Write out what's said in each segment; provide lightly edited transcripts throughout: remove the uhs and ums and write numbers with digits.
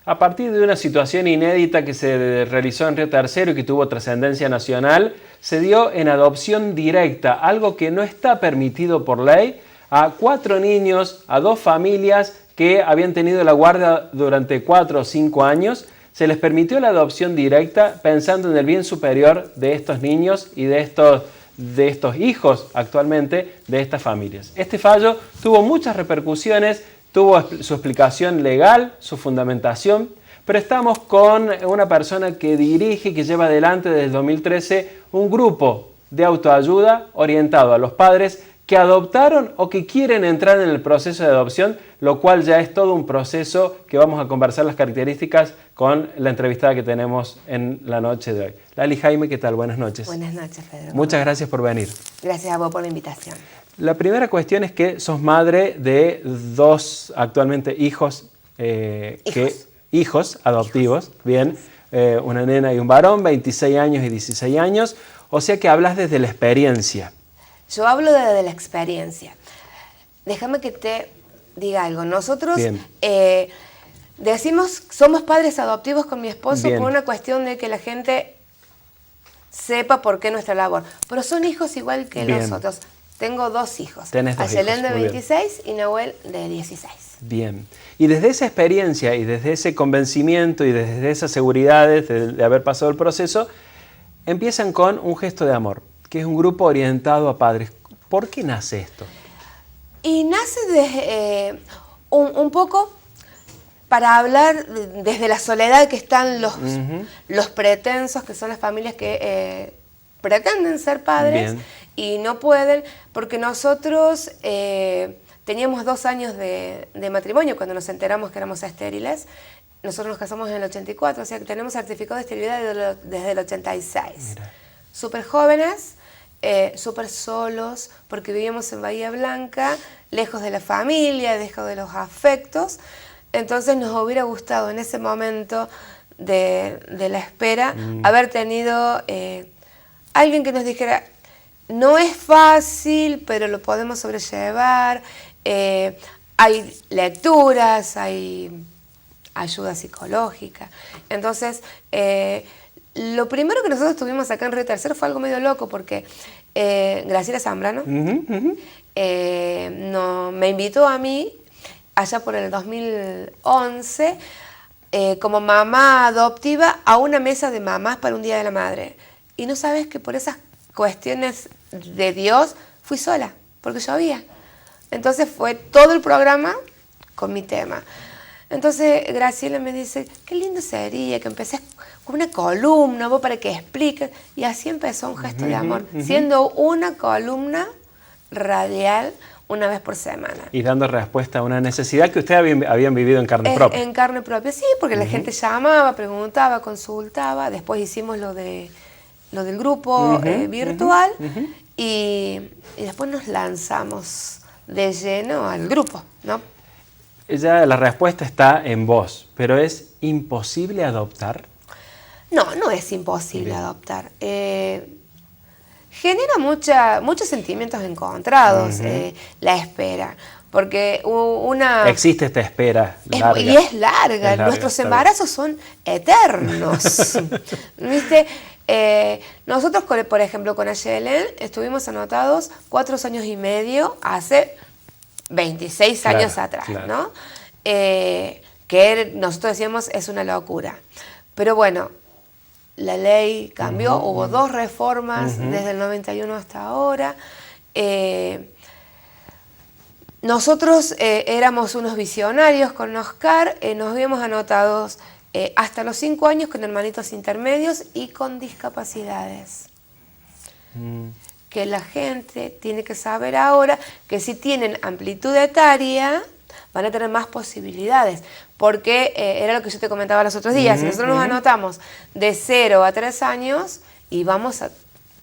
A partir de una situación inédita que se realizó en Río Tercero y que tuvo trascendencia nacional, se dio en adopción directa, algo que no está permitido por ley, a 4 niños, a 2 familias que habían tenido la guardia durante 4 o 5 años. Se les permitió la adopción directa pensando en el bien superior de estos niños y de estos hijos actualmente de estas familias. Este fallo tuvo muchas repercusiones, tuvo su explicación legal, su fundamentación, pero estamos con una persona que dirige, que lleva adelante desde el 2013 un grupo de autoayuda orientado a los padres que adoptaron o que quieren entrar en el proceso de adopción, lo cual ya es todo un proceso que vamos a conversar las características con la entrevistada que tenemos en la noche de hoy. Lali Jaime, ¿qué tal? Buenas noches. Buenas noches, Pedro. Muchas gracias por venir. Gracias a vos por la invitación. La primera cuestión es que sos madre de 2 actualmente hijos adoptivos, bien, una nena y un varón, 26 años y 16 años, o sea que hablas desde la experiencia. Yo hablo desde la experiencia. Déjame que te diga algo. Nosotros decimos, somos padres adoptivos con mi esposo por una cuestión de que la gente sepa por qué nuestra labor. Pero son hijos igual que nosotros. Tengo 2 hijos. Tenés 2 Ayelén hijos, de 26 y Nahuel de 16. Bien. Y desde esa experiencia y desde ese convencimiento y desde esas seguridades de haber pasado el proceso, empiezan con un gesto de amor, que es un grupo orientado a padres. ¿Por qué nace esto? Y nace de, un poco para hablar desde la soledad que están los pretensos, que son las familias que pretenden ser padres y no pueden, porque nosotros teníamos 2 años de matrimonio cuando nos enteramos que éramos estériles. Nosotros nos casamos en el 84, o sea que tenemos certificado de esterilidad desde el 86. Súper jóvenes, súper solos, porque vivíamos en Bahía Blanca, lejos de la familia, lejos de los afectos. Entonces nos hubiera gustado en ese momento de la espera haber tenido alguien que nos dijera, no es fácil, pero lo podemos sobrellevar, hay lecturas, hay ayuda psicológica. Entonces, lo primero que nosotros tuvimos acá en Río Tercero fue algo medio loco, porque Graciela Zambrano me invitó a mí, allá por el 2011, como mamá adoptiva, a una mesa de mamás para un Día de la Madre. Y no sabes que por esas cuestiones de Dios fui sola, porque llovía. Entonces fue todo el programa con mi tema. Entonces Graciela me dice, qué lindo sería que empecés con una columna, vos para que expliques. Y así empezó un gesto de amor, siendo una columna radial una vez por semana. Y dando respuesta a una necesidad que ustedes habían vivido en carne propia. En carne propia, sí, porque la gente llamaba, preguntaba, consultaba. Después hicimos lo del grupo virtual y después nos lanzamos de lleno al grupo, ¿no? Ya la respuesta está en vos, pero ¿es imposible adoptar? No, no es imposible adoptar. Genera muchos sentimientos encontrados la espera, porque existe esta espera larga. Y es larga. Nuestros embarazos son eternos. ¿Viste? Nosotros, por ejemplo, con Ayelén estuvimos anotados 4 años y medio hace 26 años atrás, ¿no? Que nosotros decíamos es una locura. Pero bueno, la ley cambió, hubo 2 reformas desde el 91 hasta ahora. Nosotros éramos unos visionarios con Oscar, nos habíamos anotado hasta los 5 años con hermanitos intermedios y con discapacidades. Que la gente tiene que saber ahora que si tienen amplitud etaria van a tener más posibilidades, porque era lo que yo te comentaba los otros días. Si nosotros nos anotamos de 0 a 3 años y vamos a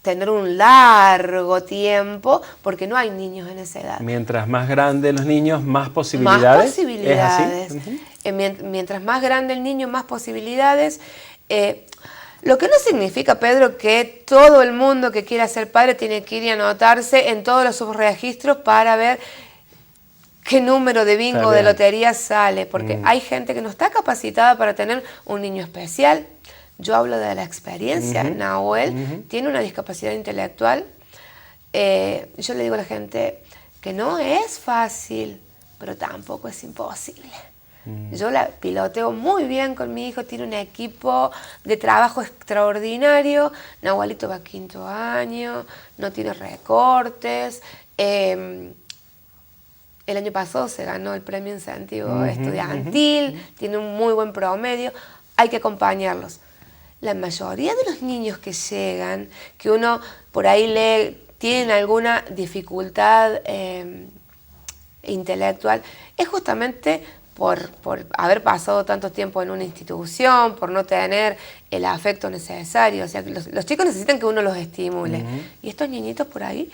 tener un largo tiempo, porque no hay niños en esa edad. Mientras más grandes los niños, más posibilidades. Más posibilidades. ¿Es así? Mientras más grande el niño, más posibilidades. Lo que no significa, Pedro, que todo el mundo que quiera ser padre tiene que ir y anotarse en todos los subregistros para ver qué número de bingo, Está de bien. lotería sale, porque hay gente que no está capacitada para tener un niño especial. Yo hablo de la experiencia. Nahuel tiene una discapacidad intelectual. Yo le digo a la gente que no es fácil, pero tampoco es imposible. Yo la piloteo muy bien con mi hijo, tiene un equipo de trabajo extraordinario. Nahuelito va a 5º año, no tiene recortes. El año pasado se ganó el premio incentivo estudiantil, tiene un muy buen promedio. Hay que acompañarlos. La mayoría de los niños que llegan, que uno por ahí lee, tienen alguna dificultad intelectual, es justamente por haber pasado tanto tiempo en una institución, por no tener el afecto necesario. O sea, los chicos necesitan que uno los estimule. Y estos niñitos por ahí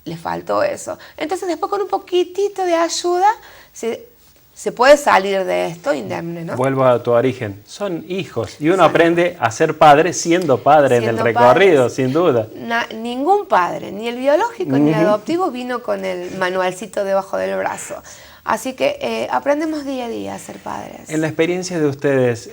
les faltó eso. Entonces después con un poquitito de ayuda se puede salir de esto indemne, ¿no? Vuelvo a tu origen. Son hijos. Y uno aprende a ser padre siendo padre en el recorrido, padres, sin duda. Ningún padre, ni el biológico ni el adoptivo, vino con el manualcito debajo del brazo. Así que aprendemos día a día a ser padres. En la experiencia de ustedes,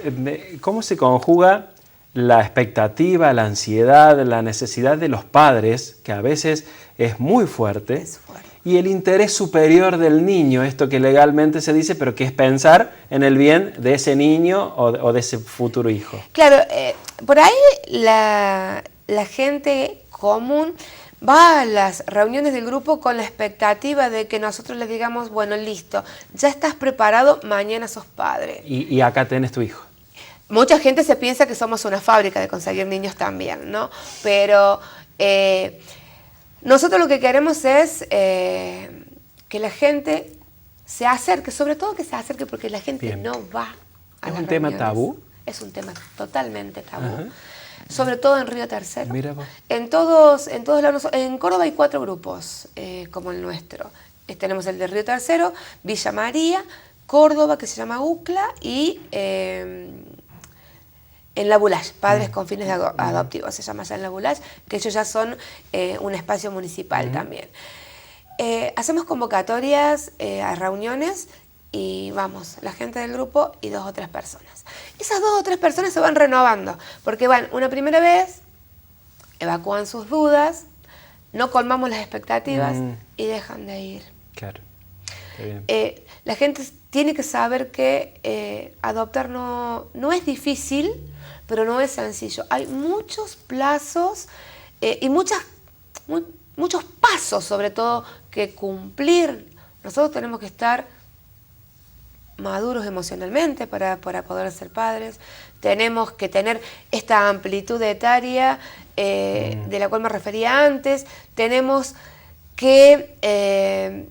¿cómo se conjuga la expectativa, la ansiedad, la necesidad de los padres, que a veces es muy fuerte, Es fuerte, y el interés superior del niño, esto que legalmente se dice, pero que es pensar en el bien de ese niño o de ese futuro hijo? Claro, por ahí la gente común va a las reuniones del grupo con la expectativa de que nosotros les digamos, bueno, listo, ya estás preparado, mañana sos padre. Y acá tenés tu hijo. Mucha gente se piensa que somos una fábrica de conseguir niños también, ¿no? Pero nosotros lo que queremos es que la gente se acerque, sobre todo que se acerque porque la gente Bien. no va a ¿Es las un tema reuniones. tabú? Es un tema totalmente tabú. Ajá. Sobre todo en Río Tercero. Mira vos. En todos lados. En Córdoba hay 4 grupos como el nuestro. Tenemos el de Río Tercero, Villa María, Córdoba, que se llama UCLA, y en La Bulash, Padres con Fines Adoptivos, se llama ya en La Bulash, que ellos ya son un espacio municipal también. Hacemos convocatorias a reuniones y vamos, la gente del grupo y 2 o 3 personas. Esas 2 o 3 personas se van renovando, porque van una primera vez, evacúan sus dudas, no colmamos las expectativas y dejan de ir. Claro. Está bien. La gente tiene que saber que adoptar no es difícil, pero no es sencillo. Hay muchos plazos y muchos pasos, sobre todo, que cumplir. Nosotros tenemos que estar maduros emocionalmente para poder ser padres. Tenemos que tener esta amplitud etaria de la cual me refería antes. Tenemos que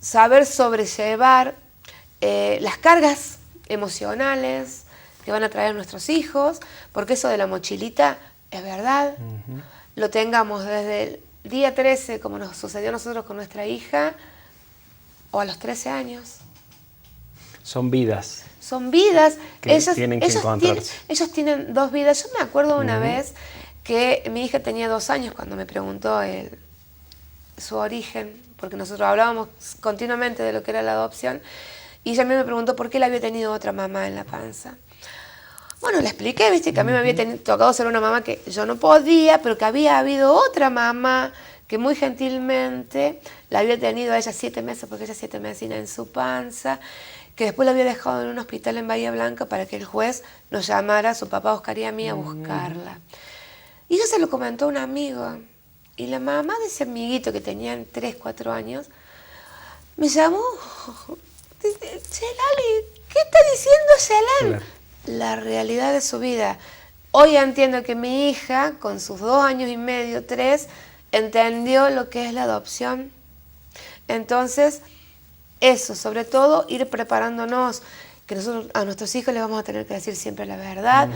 saber sobrellevar las cargas emocionales que van a traer nuestros hijos, porque eso de la mochilita es verdad. Lo tengamos desde el día 13, como nos sucedió a nosotros con nuestra hija, o a los 13 años. Son vidas. Son vidas. Que tienen que encontrarse. Ellos tienen 2 vidas. Yo me acuerdo una vez que mi hija tenía 2 años cuando me preguntó su origen, porque nosotros hablábamos continuamente de lo que era la adopción, y ella a mí me preguntó por qué la había tenido otra mamá en la panza. Bueno, le expliqué, viste, que a mí me había tocado ser una mamá que yo no podía, pero que había habido otra mamá que muy gentilmente la había tenido a ella 7 meses, porque ella 7 meses en su panza, que después la había dejado en un hospital en Bahía Blanca para que el juez nos llamara a su papá Oscar y a mí a buscarla. Y ella se lo comentó a un amigo, y la mamá de ese amiguito que tenía 3, 4 años, me llamó, dice, Celali, ¿qué está diciendo Celal? Claro. La realidad de su vida. Hoy entiendo que mi hija, con sus 2 años y medio, 3, entendió lo que es la adopción. Entonces, eso, sobre todo, ir preparándonos, que nosotros a nuestros hijos les vamos a tener que decir siempre la verdad,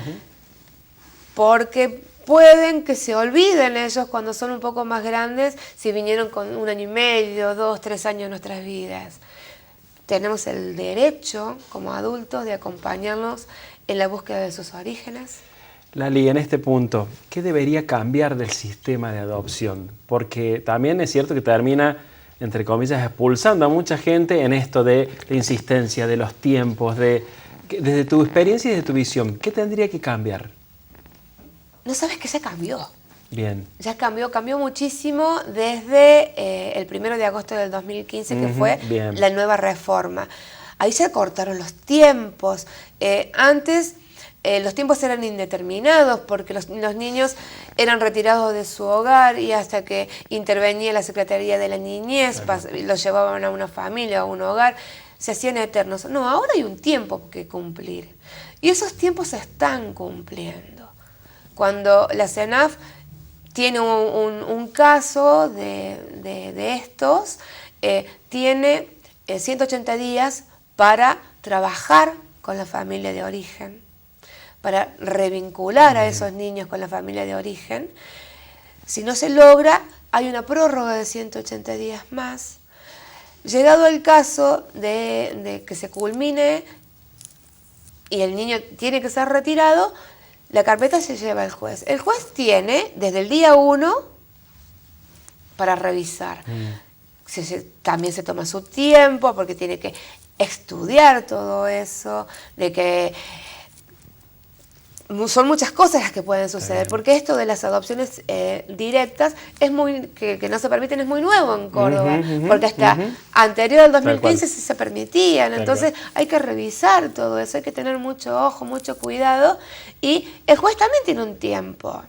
porque pueden que se olviden ellos cuando son un poco más grandes, si vinieron con 1 año y medio, 2, 3 años en nuestras vidas. Tenemos el derecho, como adultos, de acompañarlos en la búsqueda de sus orígenes. Lali, en este punto, ¿qué debería cambiar del sistema de adopción? Porque también es cierto que termina entre comillas, expulsando a mucha gente en esto de la insistencia, de los tiempos, desde tu experiencia y desde tu visión, ¿qué tendría que cambiar? No sabes que ya cambió. Bien. Ya cambió muchísimo desde el 1 de agosto del 2015, que fue bien. la nueva reforma. Ahí se cortaron los tiempos. Antes los tiempos eran indeterminados porque los niños eran retirados de su hogar y hasta que intervenía la Secretaría de la Niñez, los llevaban a una familia, a un hogar, se hacían eternos. No, ahora hay un tiempo que cumplir y esos tiempos se están cumpliendo. Cuando la CENAF tiene un caso de estos, tiene 180 días para trabajar con la familia de origen, para revincular a esos niños con la familia de origen. Si no se logra, hay una prórroga de 180 días más. Llegado el caso de que se culmine y el niño tiene que ser retirado, la carpeta se lleva al juez. El juez tiene desde el día 1 para revisar. También se toma su tiempo porque tiene que estudiar todo eso, de que son muchas cosas las que pueden suceder, porque esto de las adopciones directas que no se permiten es muy nuevo en Córdoba, porque hasta anterior al 2015 se permitían, entonces hay que revisar todo eso, hay que tener mucho ojo, mucho cuidado, y el juez también tiene un tiempo.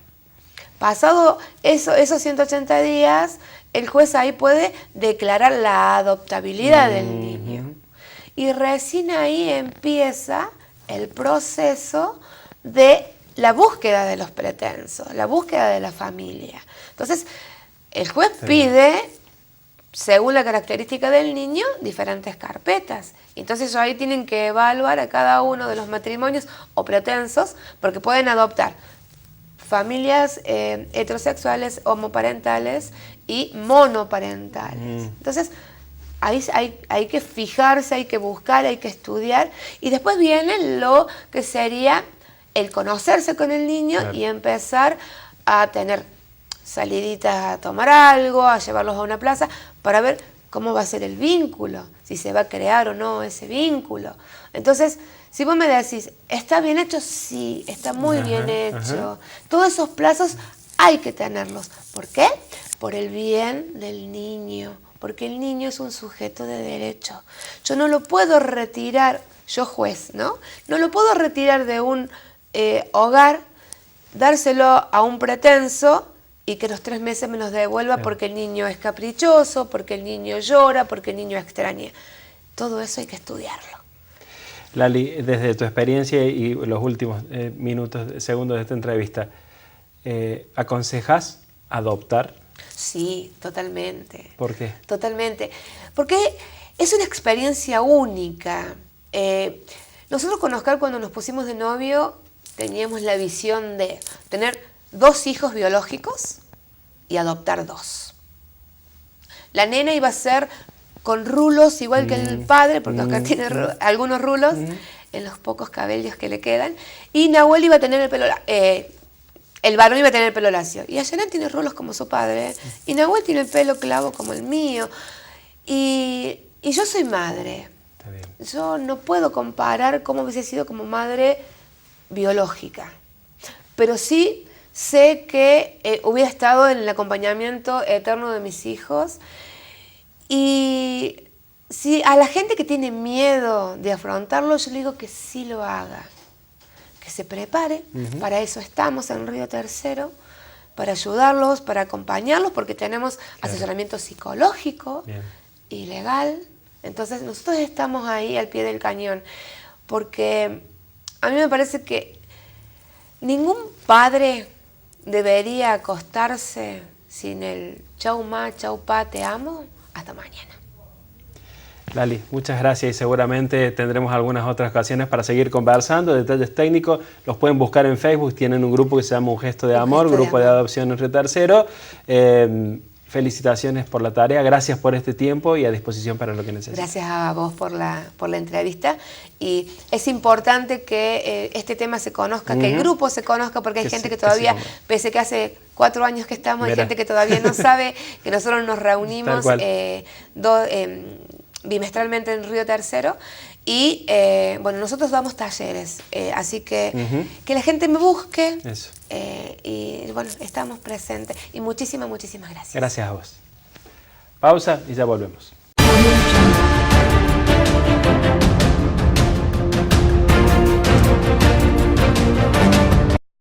Pasado esos 180 días, el juez ahí puede declarar la adoptabilidad del niño, y recién ahí empieza el proceso de la búsqueda de los pretensos, la búsqueda de la familia. Entonces, el juez pide, según la característica del niño, diferentes carpetas. Entonces, ellos ahí tienen que evaluar a cada uno de los matrimonios o pretensos, porque pueden adoptar familias heterosexuales, homoparentales y monoparentales. Entonces, ahí hay que fijarse, hay que buscar, hay que estudiar, y después viene lo que sería el conocerse con el niño y empezar a tener saliditas a tomar algo, a llevarlos a una plaza, para ver cómo va a ser el vínculo, si se va a crear o no ese vínculo. Entonces, si vos me decís, ¿está bien hecho? Sí, está muy bien hecho. Todos esos plazos hay que tenerlos. ¿Por qué? Por el bien del niño, porque el niño es un sujeto de derecho. Yo no lo puedo retirar, yo juez, ¿no? No lo puedo retirar de un hogar, dárselo a un pretenso y que los 3 meses me los devuelva porque el niño es caprichoso, porque el niño llora, porque el niño extraña. Todo eso hay que estudiarlo. Lali, desde tu experiencia y los últimos segundos de esta entrevista, ¿aconsejas adoptar? Sí, totalmente. ¿Por qué? Totalmente. Porque es una experiencia única. Nosotros con Oscar, cuando nos pusimos de novio, teníamos la visión de tener 2 hijos biológicos y adoptar 2. La nena iba a ser con rulos igual que el padre, porque Oscar tiene algunos rulos en los pocos cabellos que le quedan, y Nahuel iba a tener el pelo el varón iba a tener el pelo lacio, y Ayana tiene rulos como su padre, y Nahuel tiene el pelo clavo como el mío, y yo soy madre. Está bien. Yo no puedo comparar cómo hubiese sido como madre biológica, pero sí sé que hubiera estado en el acompañamiento eterno de mis hijos. Y si a la gente que tiene miedo de afrontarlo, yo le digo que sí lo haga, que se prepare. Para eso estamos en Río Tercero, para ayudarlos, para acompañarlos, porque tenemos asesoramiento psicológico y legal. Entonces nosotros estamos ahí al pie del cañón, porque a mí me parece que ningún padre debería acostarse sin el chau ma, chau pa, te amo, hasta mañana. Lali, muchas gracias y seguramente tendremos algunas otras ocasiones para seguir conversando. Detalles técnicos los pueden buscar en Facebook, tienen un grupo que se llama Un Gesto de Amor, grupo de adopción en Río Tercero. Felicitaciones por la tarea, gracias por este tiempo y a disposición para lo que necesiten. Gracias a vos por la entrevista, y es importante que este tema se conozca, que el grupo se conozca, porque hay gente que todavía, pese que hace 4 años que estamos, Mira. hay gente que todavía no sabe que nosotros nos reunimos cual. bimestralmente en Río Tercero y bueno, nosotros damos talleres, así que que la gente me busque. Eso. Y bueno, estamos presentes y muchísimas gracias. Gracias a vos. Pausa y ya volvemos.